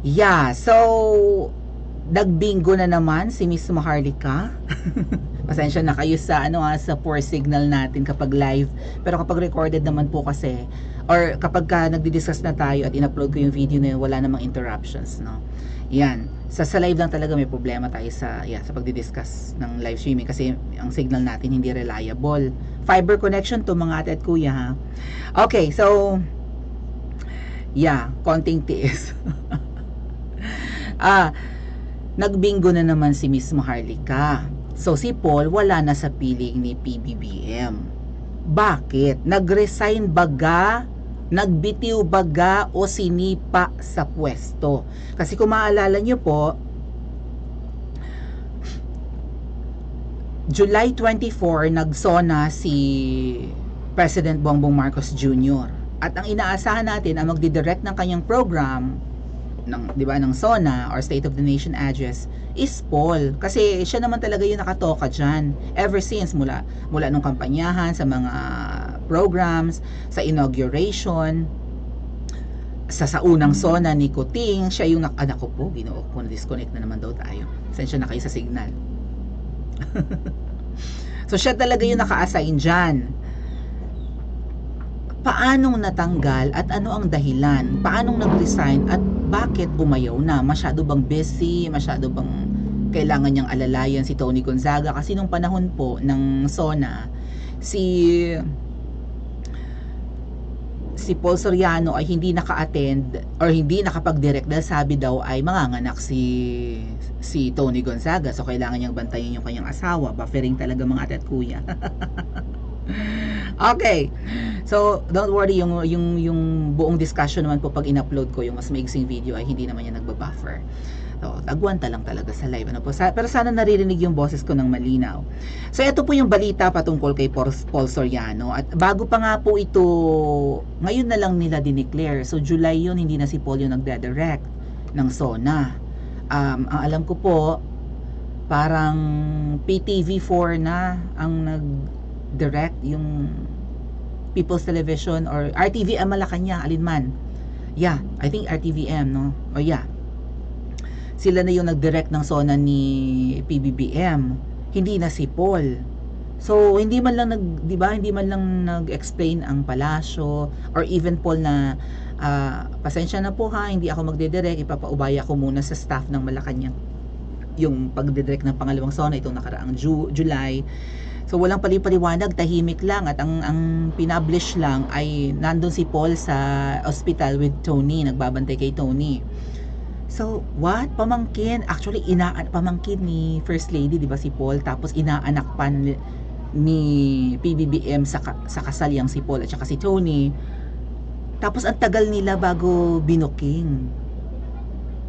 Yeah, so nagbingo na naman si Miss Maharlika. Pasensya na kayo sa sa poor signal natin kapag live. Pero kapag recorded naman po kasi or kapag nagdi-discuss na tayo at in-upload ko yung video na yun, wala namang interruptions, no. Yan. Sa live lang talaga may problema tayo sa pagdi-discuss ng live streaming kasi ang signal natin hindi reliable. Fiber connection to mga ate at kuya ha. Okay, so konting tiis. Nagbingo na naman si Miss Maharlika. So si Paul wala na sa piling ni PBBM. Bakit? Nag-resign baga, nagbitiw baga o sinipa sa pwesto? Kasi kung maalala nyo po, July 24 nagsona si President Bongbong Marcos Jr. At ang inaasahan natin ang magdidirect ng kanyang program ng, 'di ba, ng SONA or State of the Nation Address is Paul, kasi siya naman talaga yung nakatoka diyan ever since mula nung kampanyahan, sa mga programs, sa inauguration, sa unang SONA ni Kuting, siya yung anak ko po, Ginoo ko, na-disconnect na naman daw tayo. Sensya na kayo sa signal. So siya talaga yung naka-assign diyan. Paanong natanggal at ano ang dahilan? Paanong nag-resign at bakit umayaw na? Masyado bang busy? Masyado bang kailangan niyang alalayan si Tony Gonzaga? Kasi nung panahon po ng SONA, si Paul Soriano ay hindi naka-attend or hindi nakapag-direct dahil sabi daw ay manganganak si Tony Gonzaga. So kailangan niyang bantayan yung kanyang asawa. Buffering talaga mga ate at kuya. Okay. So, don't worry, yung buong discussion naman po pag in-upload ko, yung mas maigsing video ay hindi naman yan nagbabuffer. So, tagwanta lang talaga sa live. Pero sana naririnig yung boses ko ng malinaw. So, ito po yung balita patungkol kay Paul Soriano. At bago pa nga po ito, ngayon na lang nila dineclare. So, July yun, hindi na si Paul yung nagde-direct ng SONA. Ang alam ko po, parang PTV4 na ang nag-direct, yung People's Television or RTVM Malacanang, alinman. Yeah, I think RTVM, no? O yeah. Sila na yung nag-direct ng SONA ni PBBM. Hindi na si Paul. So, hindi man lang hindi man lang nag-explain ang palasyo or even Paul na pasensya na po ha, hindi ako magde-direct, ipapaubaya ko muna sa staff ng Malacanang yung pagdidirect ng pangalawang SONA itong nakaraang July. So walang paliwaliwanag, tahimik lang, at ang pinablish lang ay nandun si Paul sa hospital with Tony, nagbabantay kay Tony. So what? Pamangkin, actually pamangkin ni First Lady, 'di ba, si Paul, tapos inaanak pa ni PBBM sa kasal yang si Paul at saka si Tony. Tapos ang tagal nila bago binuking.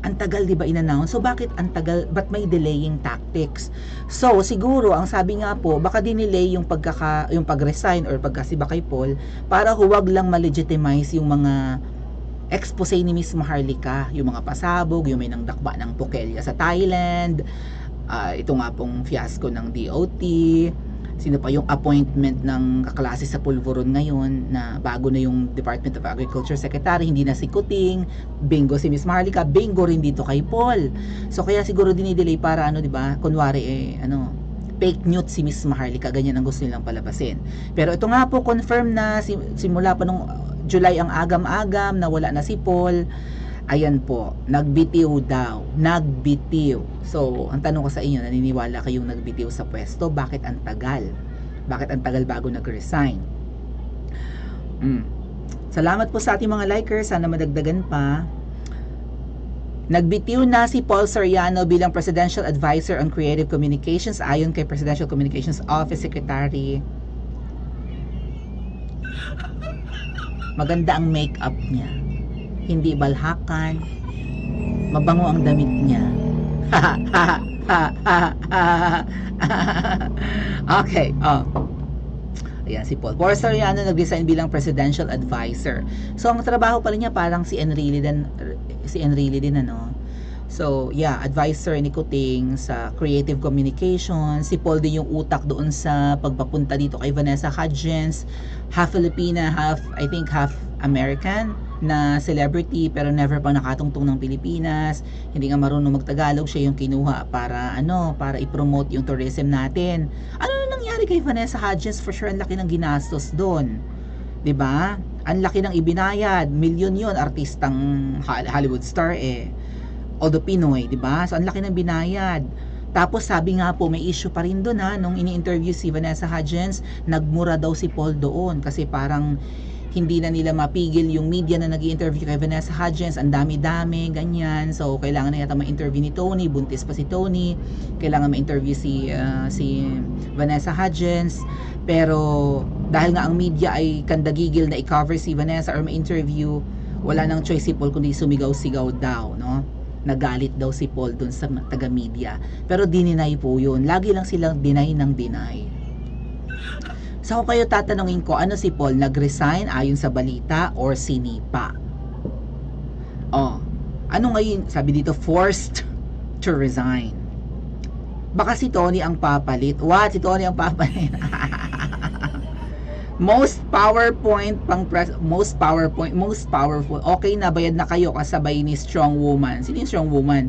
Ang tagal, 'di ba, in-announce? So bakit ang tagal? Ba't may delaying tactics? So siguro ang sabi nga po, baka dinelay yung pag-resign or pagkasiba kay Paul para huwag lang ma-legitimize yung mga expose ni Miss Maharlika, yung mga pasabog, yung may nangdakba ng Pokelya sa Thailand, ito nga pong fiasco ng DOT, sino pa yung appointment ng kaklase sa Pulveron ngayon na bago na yung Department of Agriculture Secretary, hindi na si Kuting, bingo si Miss Maharlika, bingo rin dito kay Paul. So kaya siguro dinidelay para 'di ba? Kunwari fake news si Miss Maharlika, ganyan ang gusto nilang palabasin. Pero ito nga po, confirm na simula pa nung July ang agam-agam na wala na si Paul. Ayan po, nagbitiw daw. Nagbitiw. So, ang tanong ko sa inyo, naniniwala kayong nagbitiw sa pwesto? Bakit ang tagal? Bakit ang tagal bago nag-resign? Salamat po sa ating mga likers. Sana madagdagan pa. Nagbitiw na si Paul Soriano bilang Presidential Advisor on Creative Communications ayon kay Presidential Communications Office Secretary. Maganda ang makeup niya. Hindi balhakan. Mabango ang damit niya. Okay, ayan si Paul Soriano nag-resign bilang Presidential Advisor. So ang trabaho pa rin niya parang si Enrile din ano. So yeah, advisor ni Kuting sa creative communication. Si Paul din yung utak doon sa pagpapunta dito kay Vanessa Hudgens, half Filipina, half American. na celebrity pero never pa nakatungtong ng Pilipinas, hindi nga marunong magtagalog, siya yung kinuha para para i-promote yung tourism natin. Ano na nangyari kay Vanessa Hudgens? For sure, ang laki ng ginastos doon. 'Di ba? Ang laki ng ibinayad, milyon 'yon, artistang Hollywood star although Pinoy, 'di ba? So ang laki ng binayad. Tapos sabi nga po, may issue pa rin doon nung ini-interview si Vanessa Hudgens, nagmura daw si Paul doon kasi parang hindi na nila mapigil yung media na nag-i-interview kay Vanessa Hudgens, ang dami-dami, ganyan. So kailangan na yata ma-interview ni Tony, buntis pa si Tony, kailangan ma-interview si Vanessa Hudgens. Pero dahil nga ang media ay kandagigil na i-cover si Vanessa or ma-interview, wala nang choice si Paul kundi sumigaw-sigaw daw, no? Nagalit daw si Paul dun sa taga-media. Pero dininay po yun. Lagi lang silang deny ng deny. So kung kayo tatanungin ko, ano si Paul? Nag-resign ayon sa balita or sinipa? Ano ngayon? Sabi dito, forced to resign. Baka si Tony ang papalit. What? Si Tony ang papalit. Most powerful. Okay na, bayad na kayo kasabay ni Strong Woman. Sino yung Strong Woman?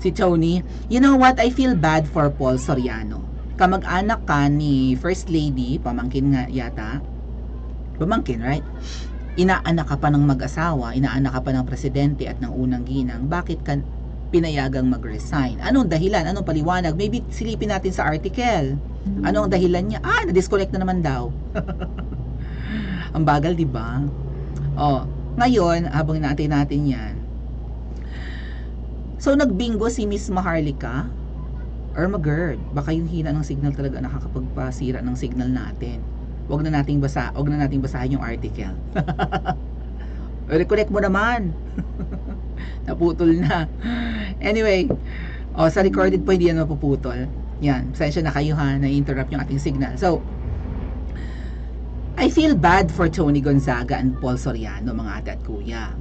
Si Tony. You know what? I feel bad for Paul Soriano. Kamag-anak ka ni First Lady, pamangkin nga yata. Pamangkin, right? Inaanak ka pa ng mag-asawa, inaanak ka pa ng presidente at ng unang ginang. Bakit ka pinayagang mag-resign? Anong dahilan? Anong paliwanag? Maybe silipin natin sa article. Ano ang dahilan niya? Na-disconnect na naman daw. Ang bagal, di ba? Ngayon, habang natin yan. So, nagbingo si Miss Maharlika or Magerd. Baka yung hina ng signal talaga nakakapagpasira ng signal natin. Huwag na nating basahin yung article. Reconnect mo naman. Naputol na. Anyway, sa recorded po hindi yan mapuputol. Yan, pasensya na kayo ha, na-interrupt yung ating signal. So, I feel bad for Tony Gonzaga and Paul Soriano, mga ate at kuya.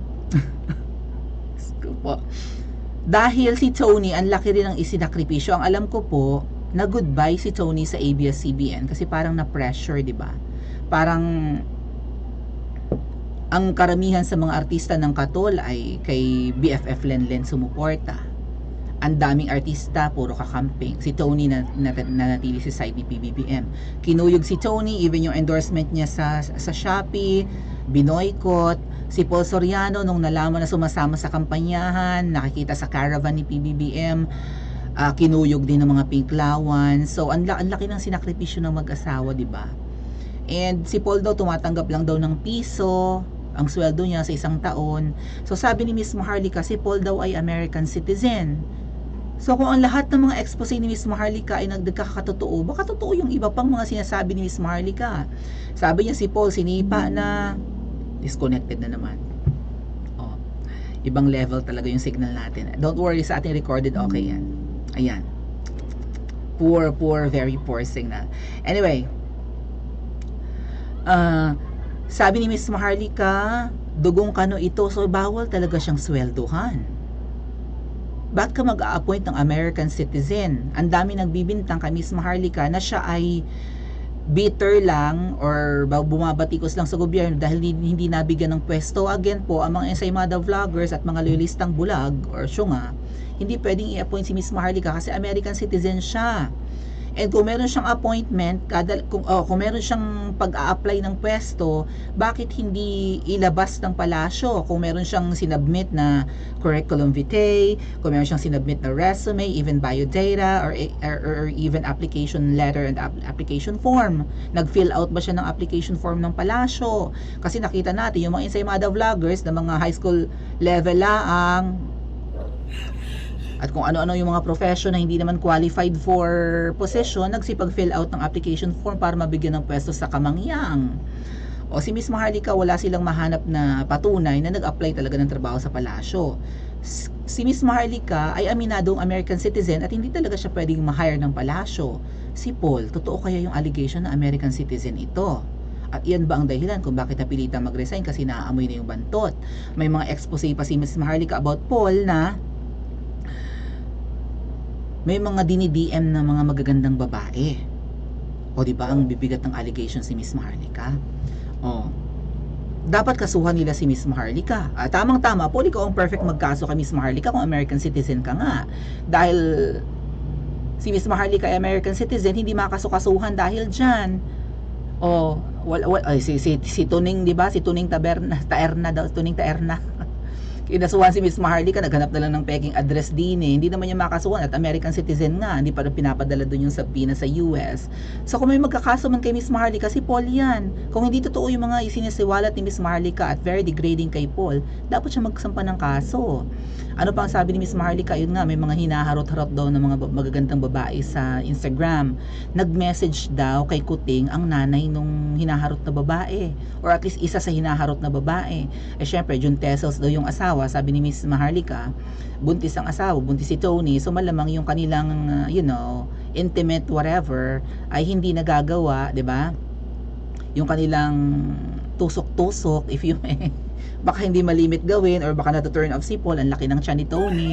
Po. Dahil si Tony, ang laki rin ng isinakripisyo. Ang alam ko po, na goodbye si Tony sa ABS-CBN kasi parang na-pressure, di ba? Parang ang karamihan sa mga artista ng Katol ay kay BFF Lenlen sumuporta. Ang daming artista, puro kakamping. Si Tony nanatili sa side ni PBBM. Kinuyog si Tony, even yung endorsement niya sa Shopee, binoykot. Si Paul Soriano, nung nalaman na sumasama sa kampanyahan, nakikita sa caravan ni PBBM, kinuyog din ng mga pinklawan. So, ang laki ng sinakripisyo ng mag-asawa, di ba? And si Paul daw, tumatanggap lang daw ng piso, ang sweldo niya sa isang taon. So, sabi ni Miss Maharlika, si Paul daw ay American citizen. So kung ang lahat ng mga expose ni Miss Maharlika ay nagkakatotoo, baka totoo yung iba pang mga sinasabi ni Miss Maharlika. Sabi niya si Paul sinipa na, disconnected na naman. Ibang level talaga yung signal natin. Don't worry, sa ating recorded, okay yan. Ayan. Poor, very poor signal. Anyway, sabi ni Miss Maharlika, dugong kano ito, so bawal talaga siyang sweldohan. Ba't ka mag-a-appoint ng American citizen? Ang dami nagbibintang kay Miss Maharlika na siya ay bitter lang or bumabatikos lang sa gobyerno dahil hindi nabigyan ng pwesto. Again po, ang mga ensaymada vloggers at mga loyalistang bulag or syunga, hindi pwedeng i-appoint si Miss Maharlika kasi American citizen siya. And kung meron siyang appointment, kung meron siyang pag-a-apply ng pwesto, bakit hindi ilabas ng palasyo? Kung meron siyang sinubmit na curriculum vitae, kung meron siyang sinubmit na resume, even biodata, or even application letter and application form. Nag-fill out ba siya ng application form ng palasyo? Kasi nakita natin, yung mga ensaymada vloggers na mga high school level laang, at kung ano-ano yung mga profession na hindi naman qualified for position, nagsipag-fill out ng application form para mabigyan ng pwesto sa kamangyang. O si Miss Maharlika, wala silang mahanap na patunay na nag-apply talaga ng trabaho sa palasyo. Si Miss Maharlika ay aminadong American citizen at hindi talaga siya pwedeng ma-hire ng palasyo. Si Paul, totoo kaya yung allegation na American citizen ito? At iyan ba ang dahilan kung bakit napilitan mag-resign kasi naaamoy na yung bantot? May mga expose pa si Miss Maharlika about Paul na may mga dini-DM ng mga magagandang babae. O di ba ang bibigat ng allegation si Miss Maharlika? dapat kasuhan nila si Miss Maharlika. Tamang-tama, Paul, ikaw ang perfect magkaso kay Miss Maharlika kung American citizen ka nga. Dahil si Miss Maharlika ay American citizen, hindi makasukasuhan dahil dyan. O, si Tuning, di ba? Si Tuning Taerna daw, Tuning Taerna. Kinasuhan si Miss Maharlika, naghanap na lang ng peking address din eh. Hindi naman niya makasuhan at American citizen nga, hindi pa rin pinapadala doon yung subpoena sa US. So kung may magkakaso man kay Miss Maharlika, si Paul yan. Kung hindi totoo yung mga isinisiwalat ni Miss Maharlika at very degrading kay Paul, dapat siya magsampa ng kaso. Ano pa ang sabi ni Miss Maharlika? Yun nga, may mga hinaharot-harot daw ng mga magagandang babae sa Instagram. Nag-message daw kay Kuting ang nanay nung hinaharot na babae, or at least isa sa hinaharot na babae. Eh syempre, June Tessels daw yung asawa, sabi ni Miss Maharlika, buntis ang asawa, buntis si Tony, so malamang yung kanilang intimate whatever ay hindi nagagawa, 'di ba? Yung kanilang tusok-tusok, if you may, baka hindi malimit gawin, or baka na-turn off si Paul, ang laki ng tiyan ni Tony,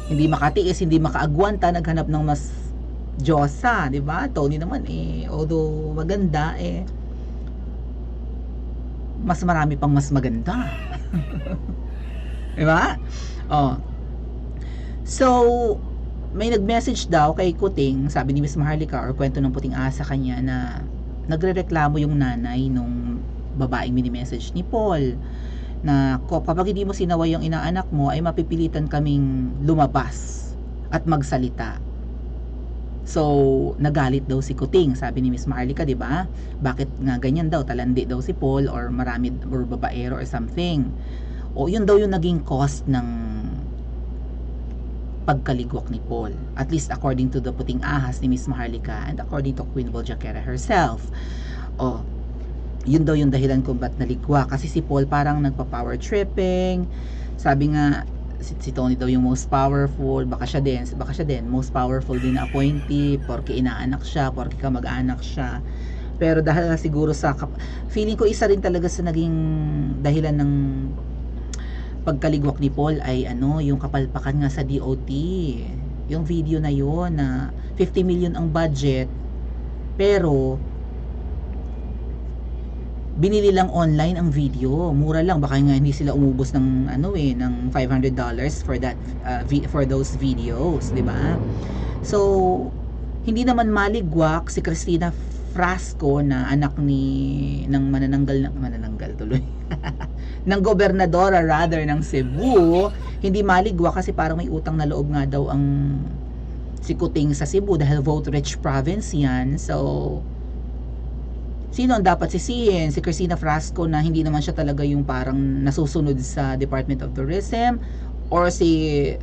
hindi makatiis, hindi makaagwanta, naghanap ng mas Diyosa, 'di ba? Tony naman although maganda mas marami pang mas maganda. Diba? So, may nag-message daw kay Kuting, sabi ni Miss Maharlika, or kwento ng puting asa kanya, na nagrereklamo yung nanay nung babaeng mini-message ni Paul na kapag hindi mo sinaway yung inaanak mo ay mapipilitan kaming lumabas at magsalita. So, nagalit daw si Kuting, sabi ni Miss Maharlika, 'di ba? Bakit nga ganyan daw, talandi daw si Paul, or marami, or babaero or something. O yun daw yung naging cause ng pagkaligwak ni Paul. At least according to the puting ahas ni Miss Maharlika and according to Queen Voljaquera herself. Yun daw yung dahilan kung ba't naligwak. Kasi si Paul parang nagpa-power tripping. Sabi nga, si Tony daw yung most powerful, baka siya din most powerful din na appointee porque inaanak siya, porque kamag-anak siya. Pero dahil siguro sa feeling ko isa rin talaga sa naging dahilan ng pagkaligwak ni Paul ay yung kapalpakan nga sa DOT. Yung video na yon na 50 million ang budget, pero binili lang online ang video, mura lang, baka nga hindi sila umubos ng ng $500 for that for those videos, 'di ba? So hindi naman maligwak si Cristina Frasco na anak ng manananggal tuloy ng gobernadora rather ng Cebu. Hindi maligwak kasi parang may utang na loob nga daw ang si Kuting sa Cebu dahil vote rich province yan. So sino ang dapat sisihin? Si Cristina Frasco na hindi naman siya talaga yung parang nasusunod sa Department of Tourism, or si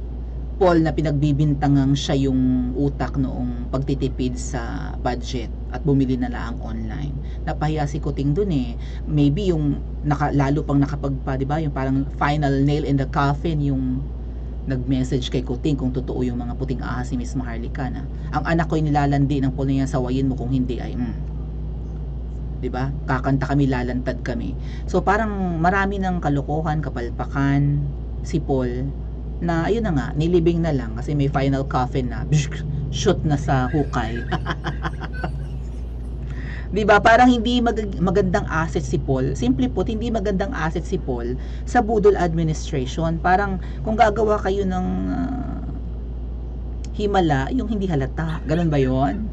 Paul na pinagbibintangang siya yung utak noong pagtitipid sa budget at bumili na lang online. Napahiya si Kuting dun Maybe yung lalo pang nakapagpa, di ba? Yung parang final nail in the coffin yung nag-message kay Kuting kung totoo yung mga puting ahas ni Miss Maharlika na ang anak ko'y nilalandi ng Paul na yan, sawayin mo, kung hindi ay 'di ba? Kakanta kami, lalantad kami. So parang marami ng kalokohan, kapalpakan si Paul na ayun na nga, nilibing na lang kasi may final coffin na shoot na sa hukay. 'Di ba? Parang hindi magandang asset si Paul. Simple put, hindi magandang asset si Paul sa budol administration. Parang kung gagawa kayo ng himala, yung hindi halata. Ganun ba 'yon?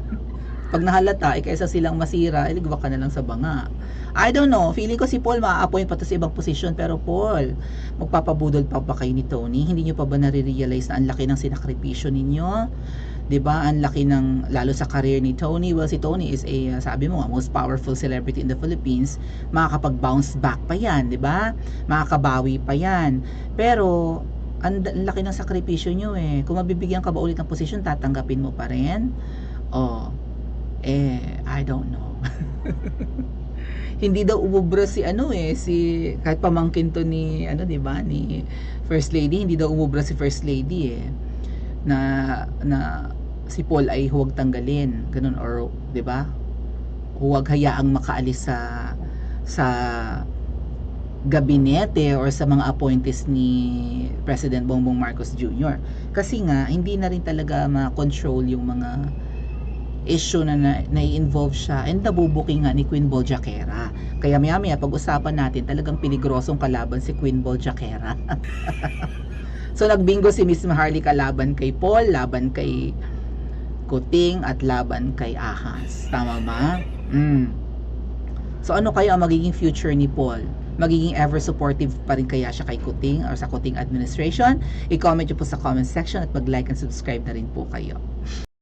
Pag nahalata, kaysa silang masira, iligwak ka na lang sa banga. I don't know, feeling ko si Paul maa-appoint pa to sa ibang posisyon, pero Paul, magpapabudol pa ba kayo ni Tony? Hindi nyo pa ba nare-realize na ang laki ng sinakripisyo ninyo? 'Di ba? Ang laki ng, lalo sa career ni Tony. Well, si Tony is sabi mo nga, most powerful celebrity in the Philippines. Makakapag-bounce back pa yan, 'di ba? Makakabawi pa yan. Pero ang laki ng sakripisyo nyo Kung mabibigyan ka ba ulit ng posisyon, tatanggapin mo pa rin? I don't know. Hindi daw umubra si kahit pamangkin to ni 'di ba, ni First Lady, hindi daw umubra si First Lady na si Paul ay huwag tanggalin, ganun, or 'di ba? Huwag hayaang makaalis sa gabinete or sa mga appointees ni President Bongbong Marcos Jr. Kasi nga hindi na rin talaga ma-control yung mga issue na nai-involve siya and nabubuking nga ni Queen Ball Jaquera. Kaya maya-maya pag-usapan natin talagang peligrosong kalaban si Queen Ball Jaquera. So nagbingo si Miss Maharlika laban kay Paul, laban kay Kuting at laban kay Ahas. Tama ba? So ano kaya ang magiging future ni Paul? Magiging ever supportive pa rin kaya siya kay Kuting or sa Kuting administration? I-comment nyo po sa comment section at mag-like and subscribe na rin po kayo.